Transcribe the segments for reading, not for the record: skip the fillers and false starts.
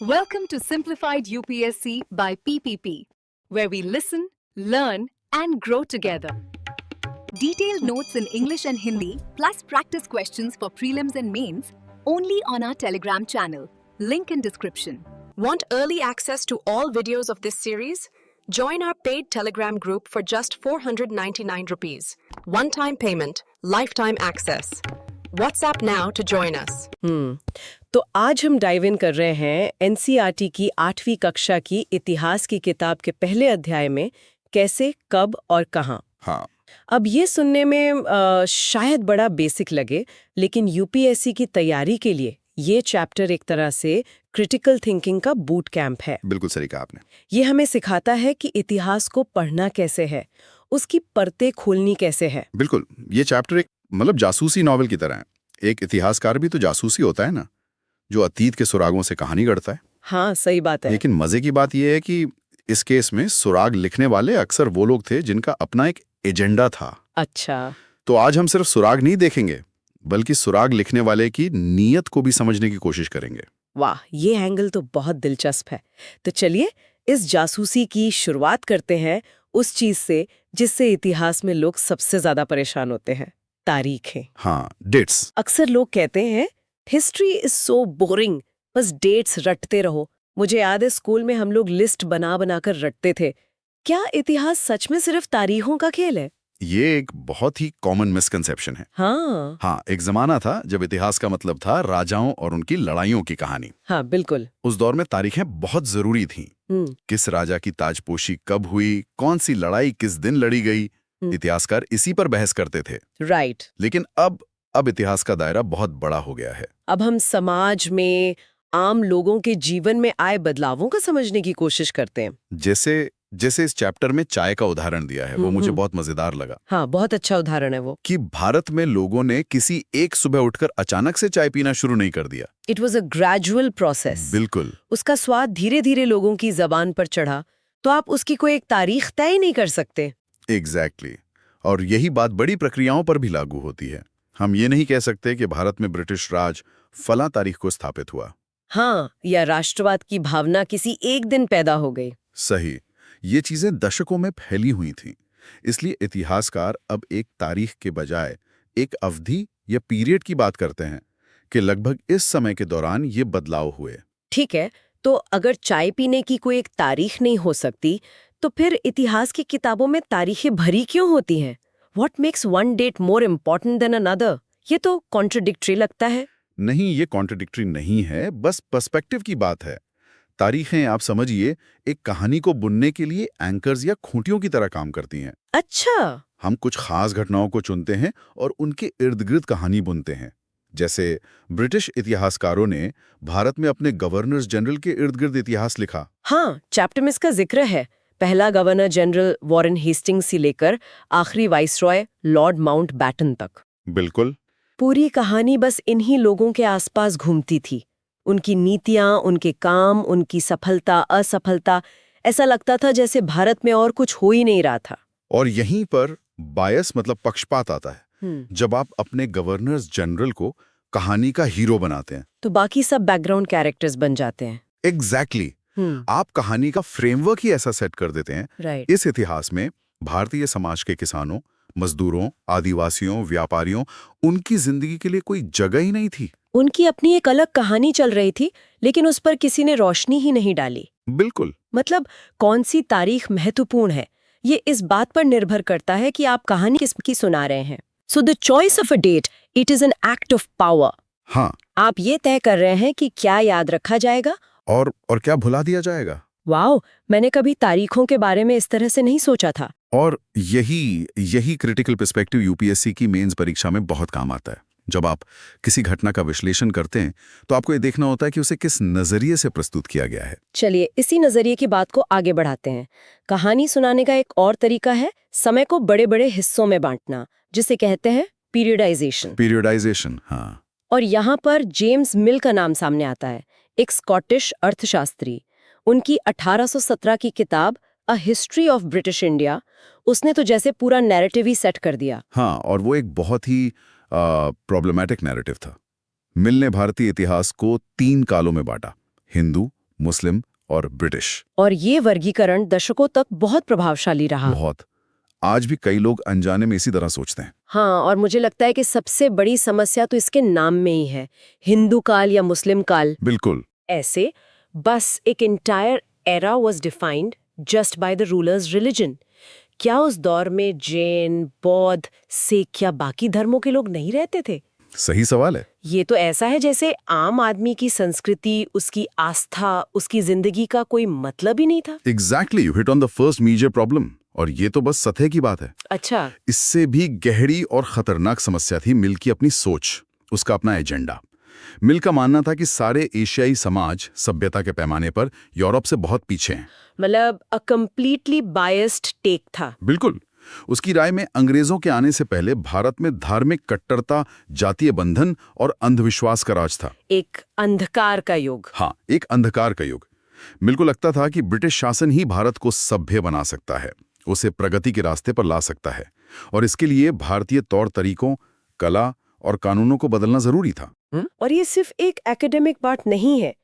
Welcome to Simplified UPSC by PPP, where we listen, learn, and grow together. Detailed notes in English and Hindi, plus practice questions for prelims and mains, only on our Telegram channel. Link in description. Want early access to all videos of this series? Join our paid Telegram group for just 499 rupees. One-time payment, lifetime access. WhatsApp now to join us. तो आज हम dive in कर रहे हैं NCERT की 8वीं कक्षा की इतिहास की किताब के पहले अध्याय में कैसे, कब और कहाँ। हाँ। अब ये सुनने में शायद बड़ा बेसिक लगे, लेकिन यूपीएससी की तैयारी के लिए ये चैप्टर एक तरह से क्रिटिकल थिंकिंग का बूट कैंप है। बिल्कुल सही कहा आपने। ये हमें सिखाता है कि इतिहास को पढ़ना कैसे है, उसकी परतें खोलनी कैसे है। बिल्कुल, ये चैप्टर एक जासूसी नॉवेल की तरह है। एक इतिहासकार भी तो जासूसी होता है ना, जो अतीत के सुरागों से कहानी गढ़ता है। हाँ, सही बात है। लेकिन मजे की बात यह है कि इस केस में सुराग लिखने वाले अक्सर वो लोग थे जिनका अपना एक एजेंडा था। अच्छा, तो आज हम सिर्फ सुराग नहीं देखेंगे, बल्कि सुराग लिखने वाले की नीयत को भी समझने की कोशिश करेंगे। वाह, ये एंगल तो बहुत दिलचस्प है। तो चलिए इस जासूसी की शुरुआत करते हैं उस चीज से जिससे इतिहास में लोग सबसे ज्यादा परेशान होते हैं, तारीखें। हाँ, डेट्स। अक्सर लोग कहते हैं हिस्ट्री इज सो बोरिंग, बस डेट्स रटते रहो। मुझे याद है स्कूल में हम लोग लिस्ट बना बनाकर रटते थे। क्या इतिहास सच में सिर्फ तारीखों का खेल है? ये एक बहुत ही कॉमन मिसकंसेप्शन है। हाँ, एक जमाना था जब इतिहास का मतलब था राजाओं और उनकी लड़ाइयों की कहानी। हाँ बिल्कुल। उस दौर में तारीखें बहुत जरूरी थीं। किस राजा की ताजपोशी कब हुई, कौन सी लड़ाई किस दिन लड़ी गई, इतिहासकार इसी पर बहस करते थे। राइट। लेकिन अब इतिहास का दायरा बहुत बड़ा हो गया है। अब हम समाज में आम लोगों के जीवन में आए बदलावों को समझने की कोशिश करते हैं। जैसे इस चैप्टर में चाय का उदाहरण दिया है, वो मुझे बहुत मजेदार लगा। हाँ, बहुत अच्छा उदाहरण है वो। कि भारत में लोगों ने किसी एक सुबह उठकर अचानक से चाय पीना शुरू नहीं कर दिया। It was a gradual process. बिल्कुल। उसका स्वाद धीरे धीरे लोगों की जबान पर चढ़ा, तो आप उसकी कोई एक तारीख तय नहीं कर सकते। एग्जैक्टली। और यही बात बड़ी प्रक्रियाओं पर भी लागू होती है। हम ये नहीं कह सकते कि भारत में ब्रिटिश राज फला तारीख को स्थापित हुआ। हाँ, या राष्ट्रवाद की भावना किसी एक दिन पैदा हो गई। सही। ये चीजें दशकों में फैली हुई थीं। इसलिए इतिहासकार अब एक तारीख के बजाय एक अवधि या पीरियड की बात करते हैं कि लगभग इस समय के दौरान ये बदलाव हुए। ठीक है, तो अगर चाय पीने की कोई एक तारीख नहीं हो सकती, तो फिर इतिहास की किताबों में तारीखें भरी क्यों होती हैं? What makes one date more important than another? ये तो कॉन्ट्रडिक्टरी लगता है। नहीं, ये कॉन्ट्रडिक्टरी नहीं है, बस पर्सपेक्टिव की बात है। तारीखें, आप समझिए, एक कहानी को बुनने के लिए एंकर्स या खूंटियों की तरह काम करती हैं। अच्छा। हम कुछ खास घटनाओं को चुनते हैं और उनके इर्द गिर्द कहानी बुनते हैं। जैसे ब्रिटिश इतिहासकारों ने भारत में अपने गवर्नर्स जनरल के इर्द गिर्द इतिहास लिखा। हाँ, चैप्टर में इसका जिक्र है। पहला गवर्नर जनरल वॉरेन हेस्टिंग्स से लेकर आखिरी वाइसरॉय लॉर्ड माउंटबैटन तक। बिल्कुल। पूरी कहानी बस इन्हीं लोगों के आसपास घूमती थी। उनकी नीतियां, उनके काम, उनकी सफलता असफलता, ऐसा लगता था जैसे भारत में और कुछ हो ही नहीं रहा था। और यहीं पर बायस पक्षपात आता है। जब आप अपने गवर्नर्स जनरल को कहानी का हीरो बनाते हैं, तो बाकी सब बैकग्राउंड कैरेक्टर्स बन जाते हैं। एग्जैक्टली। आप कहानी का फ्रेमवर्क ही ऐसा सेट कर देते हैं। इस इतिहास में भारतीय समाज के किसानों, मजदूरों, आदिवासियों, व्यापारियों, उनकी जिंदगी के लिए कोई जगह ही नहीं थी। उनकी अपनी एक अलग कहानी चल रही थी, लेकिन उस पर किसी ने रोशनी ही नहीं डाली। बिल्कुल। मतलब कौन सी तारीख महत्वपूर्ण है, ये इस बात पर निर्भर करता है कि आप कहानी किसकी सुना रहे हैं। So the choice of a date, it is an act of power. हाँ। आप ये तय कर रहे हैं कि क्या याद रखा जाएगा और क्या भुला दिया जाएगा। वाओ, मैंने कभी तारीखों के बारे में इस तरह से नहीं सोचा था। और यही क्रिटिकल पर्सपेक्टिव यूपीएससी की मेंस परीक्षा में बहुत काम आता है। जब आप किसी घटना का विश्लेषण करते हैं, तो आपको ये देखना होता है कि उसे किस नजरिए से प्रस्तुत किया गया है। चलिए इसी नजरिए की बात को आगे बढ़ाते हैं। कहानी सुनाने का एक और तरीका है समय को बड़े बड़े हिस्सों में बांटना, जिसे कहते हैं पीरियडाइजेशन। हाँ। और यहाँ पर जेम्स मिल का नाम सामने आता है, एक स्कॉटिश अर्थशास्त्री। उनकी 1817 की किताब a history of British India, उसने तो जैसे पूरा नैरेटिव ही सेट कर दिया। हाँ, और वो एक बहुत ही प्रॉब्लमैटिक नैरेटिव था। मिल ने भारतीय इतिहास को 3 कालों में बांटा: हिंदू, मुस्लिम और ब्रिटिश। और ये वर्गीकरण दशकों तक बहुत प्रभावशाली रहा। बहुत। आज भी कई लोग अनजाने में इसी तरह सोचते हैं। हाँ, और मुझे लगता है कि सबसे बड़ी समस्या तो इसके नाम में ही है, हिंदू काल या मुस्लिम काल। बिल्कुल। ऐसे बस एक entire era was defined just by the rulers religion. क्या उस दौर में जैन, बौद्ध, सिख या बाकी धर्मों के लोग नहीं रहते थे? सही सवाल है। ये तो ऐसा है जैसे आम आदमी की संस्कृति, उसकी आस्था, उसकी जिंदगी का कोई मतलब ही नहीं था। Exactly, you hit on the first major problem. और ये तो बस सतह की बात है। अच्छा। इससे भी गहरी और खतरनाक समस्या थी मिल की अपनी सोच, उसका अपना एजेंडा। मिल का मानना था कि सारे एशियाई समाज सभ्यता के पैमाने पर यूरोप से बहुत पीछे हैं। मतलब अ कंप्लीटली बायस्ड टेक था। बिल्कुल। उसकी राय में अंग्रेजों के आने से पहले भारत में धार्मिक कट्टरता, जातीय बंधन और अंधविश्वास का राज था। एक अंधकार का युग। हाँ, एक अंधकार का युग। मिल को लगता था कि ब्रिटिश शासन ही भारत को सभ्य बना सकता है, उसे प्रगति के रास्ते पर ला सकता है, और इसके लिए भारतीय तौर तरीकों, कला और कानूनों को बदलना जरूरी था। और ये सिर्फ एक एकेडमिक बात नहीं है।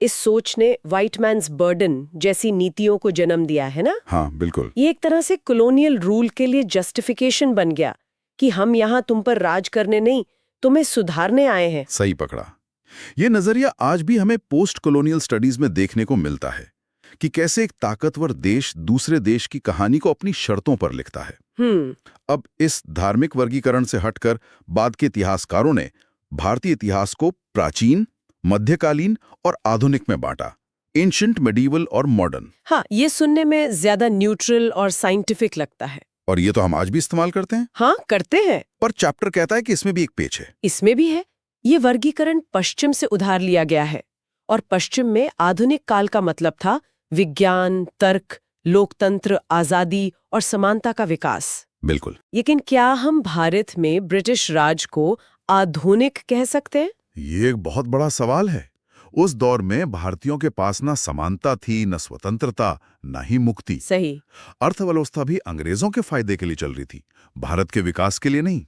इस सोच ने व्हाइट मैन्स बर्डन जैसी नीतियों को जन्म दिया है ना। हाँ, बिल्कुल। ये एक तरह से कॉलोनियल रूल के लिए जस्टिफिकेशन बन गया कि हम यहाँ तुम पर राज करने नहीं, तुम्हें सुधारने आए हैं। सही पकड़ा। ये नजरिया आज भी हमें पोस्ट कॉलोनियल स्टडीज में देखने को मिलता है कि कैसे एक ताकतवर देश दूसरे देश की कहानी को अपनी शर्तों पर लिखता है। अब इस धार्मिक वर्गीकरण से हटकर बाद के इतिहासकारों ने भारतीय इतिहास को प्राचीन, मध्यकालीन और आधुनिक में बांटा, एंशिएंट, मेडिवल और मॉडर्न। हाँ, ये सुनने में ज्यादा न्यूट्रल और साइंटिफिक लगता है। और ये तो हम आज भी इस्तेमाल करते हैं। हाँ, करते हैं। पर चैप्टर कहता है कि इसमें भी एक पेच है। इसमें भी है। ये वर्गीकरण पश्चिम से उधार लिया गया है, और पश्चिम में आधुनिक काल का मतलब था विज्ञान, तर्क, लोकतंत्र, आजादी और समानता का विकास। बिल्कुल। लेकिन क्या हम भारत में ब्रिटिश राज को आधुनिक कह सकते हैं? ये एक बहुत बड़ा सवाल है। उस दौर में भारतीयों के पास ना समानता थी, न स्वतंत्रता, न ही मुक्ति। सही। अर्थव्यवस्था भी अंग्रेजों के फायदे के लिए चल रही थी, भारत के विकास के लिए नहीं।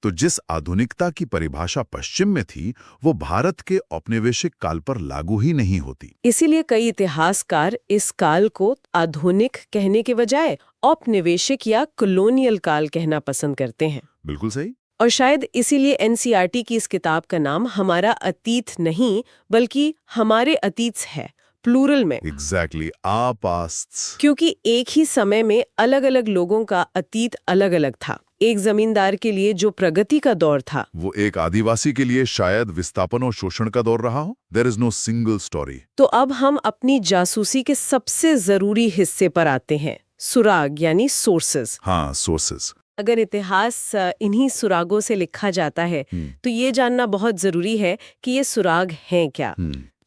तो जिस आधुनिकता की परिभाषा पश्चिम में थी, वो भारत के औपनिवेशिक काल पर लागू ही नहीं होती। इसीलिए कई इतिहासकार इस काल को आधुनिक कहने के बजाय औपनिवेशिक या कॉलोनियल काल कहना पसंद करते हैं। बिल्कुल सही। और शायद इसीलिए एनसीईआरटी की इस किताब का नाम हमारा अतीत नहीं बल्कि हमारे अतीत है, प्लूरल में। Exactly, our pasts। क्योंकि एक ही समय में अलग अलग लोगों का अतीत अलग अलग था। एक जमींदार के लिए जो प्रगति का दौर था, वो एक आदिवासी के लिए शायद विस्थापन और शोषण का दौर रहा हो। There is no single story। तो अब हम अपनी जासूसी के सबसे जरूरी हिस्से पर आते हैं, सुराग यानी सोर्सेज। हाँ, सोर्सेज। अगर इतिहास इन्हीं सुरागों से लिखा जाता है तो ये जानना बहुत जरूरी है कि ये सुराग हैं क्या।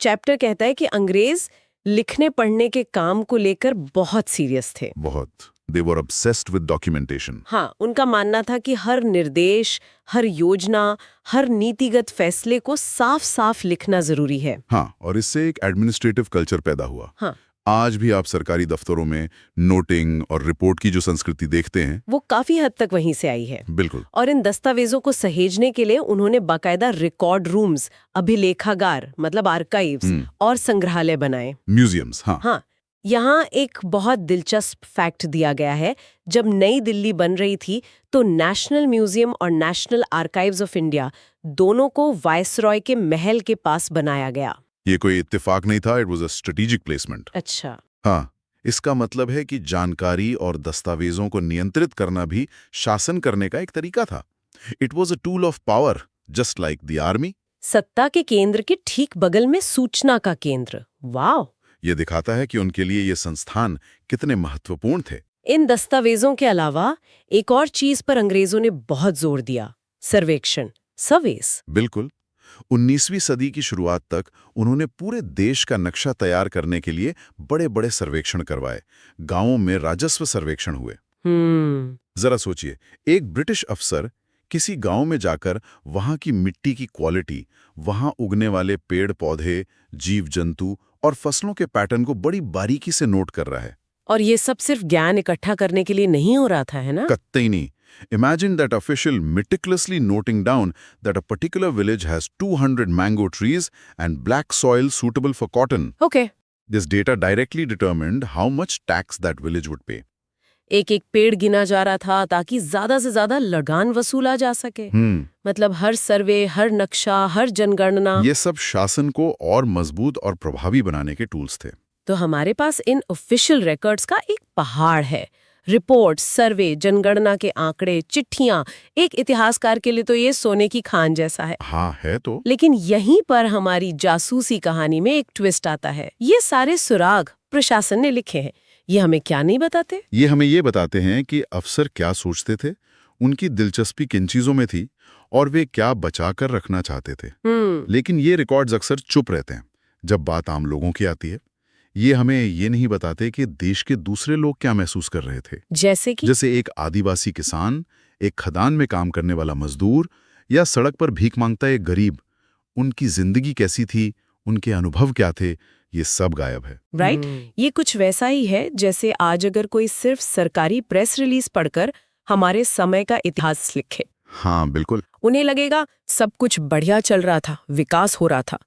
चैप्टर कहता है कि अंग्रेज लिखने पढ़ने के काम को लेकर बहुत सीरियस थे। बहुत। They were obsessed with documentation। हाँ, उनका मानना था कि हर निर्देश, हर योजना, हर नीतिगत फैसले को साफ साफ लिखना जरूरी है। हाँ, और इससे एक एडमिनिस्ट्रेटिव कल्चर पैदा हुआ। हाँ, आज भी आप सरकारी दफ्तरों में नोटिंग और रिपोर्ट की जो संस्कृति देखते हैं, वो काफी हद तक वहीं से आई है। बिल्कुल। और इन दस्तावेजों को सहेजने के लिए उन्होंने बाकायदा रिकॉर्ड रूम्स, अभिलेखागार मतलब आर्काइव्स और संग्रहालय बनाए, म्यूजियम्स। हाँ। हाँ, यहाँ एक बहुत दिलचस्प फैक्ट दिया गया है। जब नई दिल्ली बन रही थी तो नेशनल म्यूजियम और नेशनल आर्काइव्स ऑफ इंडिया दोनों को वायसरॉय के महल के पास बनाया गया। ये कोई इत्तेफाक नहीं था, it was a strategic placement. अच्छा। हाँ, इसका मतलब है कि जानकारी और दस्तावेजों को नियंत्रित करना भी शासन करने का एक तरीका था। It was a tool of power, just like the army. सत्ता के केंद्र के ठीक बगल में सूचना का केंद्र। वाह! ये दिखाता है कि उनके लिए ये संस्थान कितने महत्वपूर्ण थे। इन दस्तावेजों के अलावा एक और चीज पर अंग्रेजों ने बहुत जोर दिया, सर्वेक्षण, सर्वेस। बिल्कुल। 19वीं सदी की शुरुआत तक उन्होंने पूरे देश का नक्शा तैयार करने के लिए बड़े बड़े सर्वेक्षण करवाए। गांवों में राजस्व सर्वेक्षण हुए। जरा सोचिए, एक ब्रिटिश अफसर किसी गांव में जाकर वहां की मिट्टी की क्वालिटी, वहां उगने वाले पेड़ पौधे, जीव जंतु और फसलों के पैटर्न को बड़ी बारीकी से नोट कर रहा है। और ये सब सिर्फ ज्ञान इकट्ठा करने के लिए नहीं हो रहा था, है ना? कतई नहीं। Imagine that official meticulously noting down that a particular village has 200 mango trees and black soil suitable for cotton. Okay. This data directly determined how much tax that village would पे। एक एक पेड़ गिना जा रहा था ताकि ज्यादा से ज्यादा लगान वसूला जा सके। मतलब हर सर्वे, हर नक्शा, हर जनगणना, ये सब शासन को और मजबूत और प्रभावी बनाने के टूल्स थे। तो हमारे पास इन ऑफिशियल रिकॉर्ड्स का एक पहाड़ है। रिपोर्ट, सर्वे, जनगणना के आंकड़े, चिट्ठियां। एक इतिहासकार के लिए तो ये सोने की खान जैसा है। हाँ है तो। लेकिन यहीं पर हमारी जासूसी कहानी में एक ट्विस्ट आता है। ये सारे सुराग प्रशासन ने लिखे हैं। ये हमें क्या नहीं बताते? ये हमें ये बताते हैं कि अफसर क्या सोचते थे, उनकी दिलचस्पी किन चीजों में थी और वे क्या बचा कर रखना चाहते थे। लेकिन ये रिकॉर्ड्स अक्सर चुप रहते हैं जब बात आम लोगों की आती है। ये हमें ये नहीं बताते कि देश के दूसरे लोग क्या महसूस कर रहे थे। जैसे एक आदिवासी किसान, एक खदान में काम करने वाला मजदूर या सड़क पर भीख मांगता एक गरीब। उनकी जिंदगी कैसी थी, उनके अनुभव क्या थे, ये सब गायब है। राइट? ये कुछ वैसा ही है जैसे आज अगर कोई सिर्फ सरकारी प्रेस रिलीज पढ़कर हमारे समय का इतिहास लिखे। हाँ बिल्कुल। उन्हें लगेगा सब कुछ बढ़िया चल रहा था, विकास हो रहा था,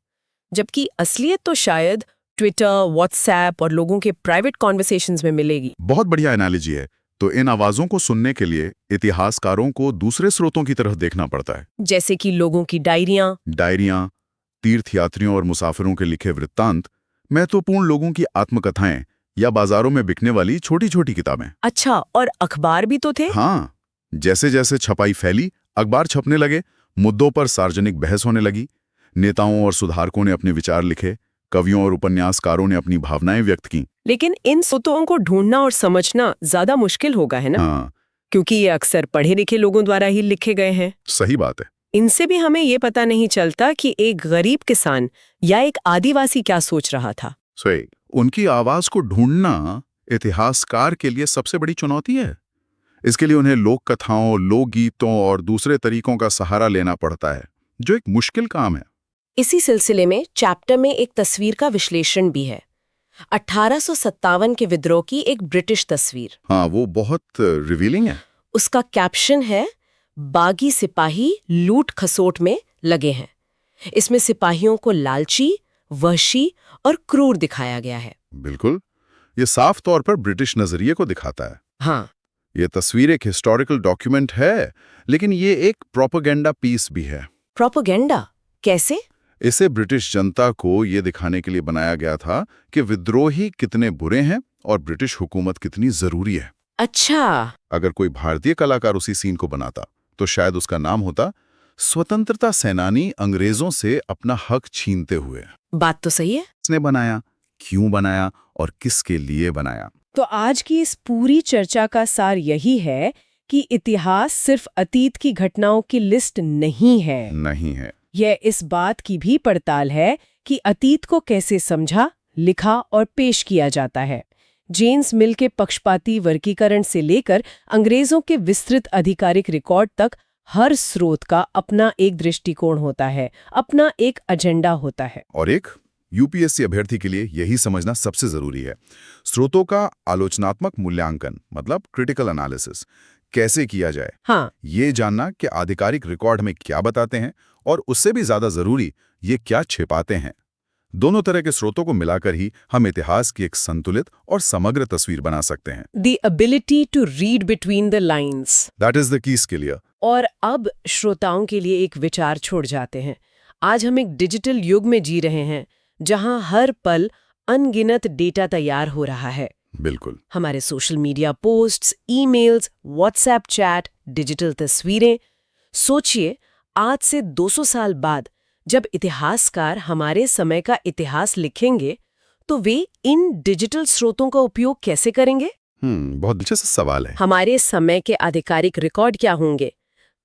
जबकि असलियत तो शायद ट्विटर, व्हाट्सएप और लोगों के प्राइवेट कॉन्वर्सेशंस में मिलेगी। बहुत बढ़िया एनालॉजी है। तो इन आवाजों को सुनने के लिए इतिहासकारों को दूसरे स्रोतों की तरफ देखना पड़ता है, जैसे कि लोगों की डायरियां, तीर्थयात्रियों और मुसाफिरों के लिखे वृत्तांत, महत्वपूर्ण लोगों की आत्मकथाएं या बाजारों में बिकने वाली छोटी छोटी किताबें। अच्छा, और अखबार भी तो थे। हाँ, जैसे जैसे छपाई फैली, अखबार छपने लगे, मुद्दों पर सार्वजनिक बहस होने लगी, नेताओं और सुधारकों ने अपने विचार लिखे, कवियों और उपन्यासकारों ने अपनी भावनाएं व्यक्त की। लेकिन इन स्रोतों को ढूंढना और समझना ज्यादा मुश्किल होगा, है ना? हाँ, क्योंकि ये अक्सर पढ़े लिखे लोगों द्वारा ही लिखे गए हैं। सही बात है। इनसे भी हमें ये पता नहीं चलता कि एक गरीब किसान या एक आदिवासी क्या सोच रहा था। सही। उनकी आवाज को ढूंढना इतिहासकार के लिए सबसे बड़ी चुनौती है। इसके लिए उन्हें लोक कथाओं, लोकगीतों और दूसरे तरीकों का सहारा लेना पड़ता है, जो एक मुश्किल काम है। इसी सिलसिले में चैप्टर में एक तस्वीर का विश्लेषण भी है। 1857 के विद्रोह की एक ब्रिटिश तस्वीर। हाँ, वो बहुत रिवीलिंग है। उसका कैप्शन है, बागी सिपाही लूट खसोट में लगे हैं। इसमें सिपाहियों को लालची, वहशी और क्रूर दिखाया गया है। बिल्कुल, ये साफ तौर पर ब्रिटिश नजरिए को दिखाता है। हाँ, ये तस्वीर एक हिस्टोरिकल डॉक्यूमेंट है, लेकिन ये एक प्रोपेगेंडा पीस भी है। प्रोपेगेंडा कैसे? इसे ब्रिटिश जनता को ये दिखाने के लिए बनाया गया था कि विद्रोही कितने बुरे हैं और ब्रिटिश हुकूमत कितनी जरूरी है। अच्छा। अगर कोई भारतीय कलाकार उसी सीन को बनाता तो शायद उसका नाम होता स्वतंत्रता सेनानी अंग्रेजों से अपना हक छीनते हुए। बात तो सही है। किसने बनाया, क्यों बनाया और किसके लिए बनाया? तो आज की इस पूरी चर्चा का सार यही है कि इतिहास सिर्फ अतीत की घटनाओं की लिस्ट नहीं है। यह इस बात की भी पड़ताल है कि अतीत को कैसे समझा, लिखा और पेश किया जाता है। जेम्स मिल के पक्षपाती वर्गीकरण से लेकर अंग्रेजों के विस्तृत आधिकारिक रिकॉर्ड तक हर स्रोत का अपना एक दृष्टिकोण होता है, अपना एक एजेंडा होता है। और एक यूपीएससी अभ्यर्थी के लिए यही समझना सबसे जरूरी है। स्रोतों का आलोचनात्मक मूल्यांकन, मतलब क्रिटिकल एनालिसिस, कैसे किया जाए। हाँ, ये जानना कि आधिकारिक रिकॉर्ड में क्या बताते हैं और उससे भी ज्यादा जरूरी ये क्या छिपाते हैं। दोनों तरह के स्रोतों को मिलाकर ही हम इतिहास की एक संतुलित और समग्र तस्वीर बना सकते हैं। The ability to read between the lines. That is the key skill here. और अब श्रोताओं के लिए एक विचार छोड़ जाते हैं। आज हम एक डिजिटल युग में जी रहे हैं जहां हर पल अनगिनत डेटा तैयार हो रहा है। बिल्कुल। हमारे social media posts, emails, WhatsApp chat, digital तस्वीरें। सोचिए, आज से 200 साल बाद जब इतिहासकार हमारे समय का इतिहास लिखेंगे तो वे इन डिजिटल स्रोतों का उपयोग कैसे करेंगे? बहुत दिलचस्प सवाल है। हमारे समय के आधिकारिक रिकॉर्ड क्या होंगे?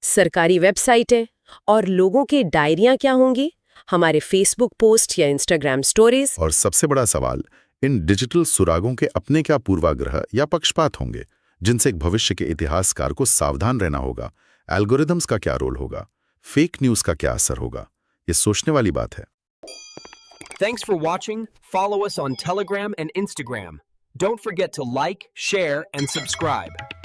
सरकारी वेबसाइटें और लोगों के डायरियां क्या होंगी? हमारे फेसबुक पोस्ट या इंस्टाग्राम स्टोरीज? और सबसे बड़ा सवाल, इन डिजिटल सुरागों के अपने क्या पूर्वाग्रह या पक्षपात होंगे, जिनसे एक भविष्य के इतिहासकार को सावधान रहना होगा? एल्गोरिदम्स का क्या रोल होगा? फेक न्यूज का क्या असर होगा? ये सोचने वाली बात है। Thanks for watching. Follow us on Telegram and Instagram. Don't forget to like, share, and subscribe.